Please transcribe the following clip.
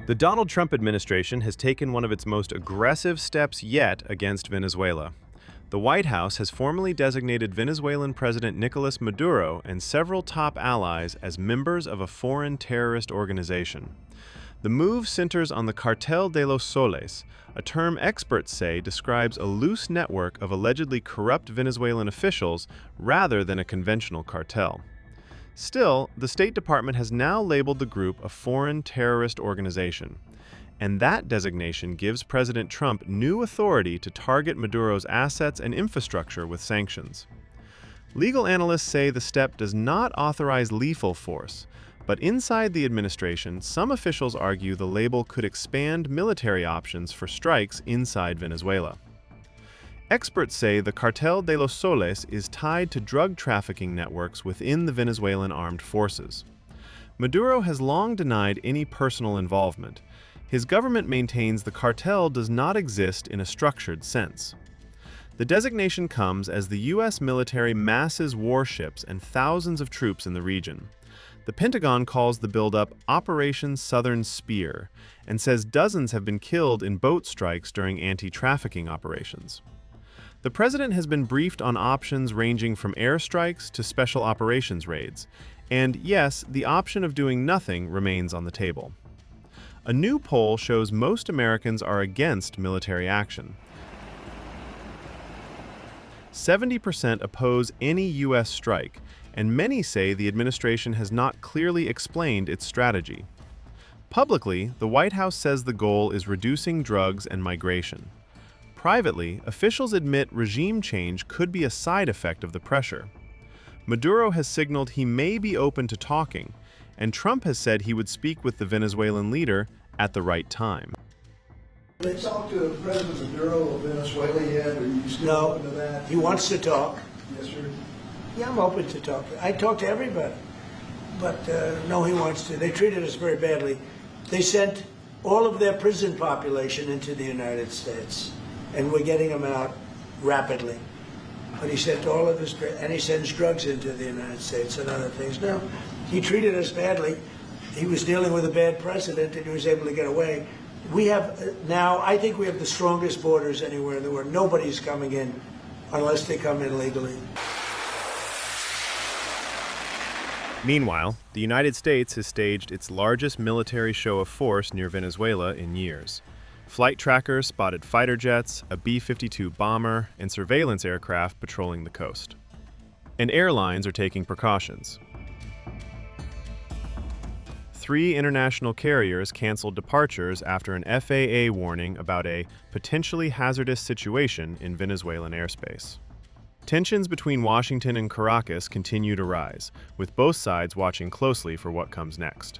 The Donald Trump administration has taken one of its most aggressive steps yet against Venezuela. The White House has formally designated Venezuelan President Nicolás Maduro and several top allies as members of a foreign terrorist organization. The move centers on the Cartel de los Soles, a term experts say describes a loose network of allegedly corrupt Venezuelan officials rather than a conventional cartel. Still, the State Department has now labeled the group a foreign terrorist organization, and that designation gives President Trump new authority to target Maduro's assets and infrastructure with sanctions. Legal analysts say the step does not authorize lethal force, but inside the administration, some officials argue the label could expand military options for strikes inside Venezuela. Experts say the Cartel de los Soles is tied to drug trafficking networks within the Venezuelan armed forces. Maduro has long denied any personal involvement. His government maintains the cartel does not exist in a structured sense. The designation comes as the U.S. military masses warships and thousands of troops in the region. The Pentagon calls the buildup Operation Southern Spear and says dozens have been killed in boat strikes during anti-trafficking operations. The president has been briefed on options ranging from airstrikes to special operations raids, and yes, the option of doing nothing remains on the table. A new poll shows most Americans are against military action. 70% oppose any U.S. strike, and many say the administration has not clearly explained its strategy. Publicly, the White House says the goal is reducing drugs and migration. Privately, officials admit regime change could be a side effect of the pressure. Maduro has signaled he may be open to talking, and Trump has said he would speak with the Venezuelan leader at the right time. They talked to President Maduro of Venezuela yet? Are you still open to that? He wants to talk. Yes, sir. Yeah, I'm open to talk. I talk to everybody. But no, he wants to. They treated us very badly. They sent all of their prison population into the United States, and we're getting them out rapidly. But he sent all of his, and he sends drugs into the United States and other things. No, he treated us badly. He was dealing with a bad president, and he was able to get away. We have now, I think we have the strongest borders anywhere in the world. Nobody's coming in unless they come in legally. Meanwhile, the United States has staged its largest military show of force near Venezuela in years. Flight trackers spotted fighter jets, a B-52 bomber, and surveillance aircraft patrolling the coast. And airlines are taking precautions. 3 international carriers canceled departures after an FAA warning about a potentially hazardous situation in Venezuelan airspace. Tensions between Washington and Caracas continue to rise, with both sides watching closely for what comes next.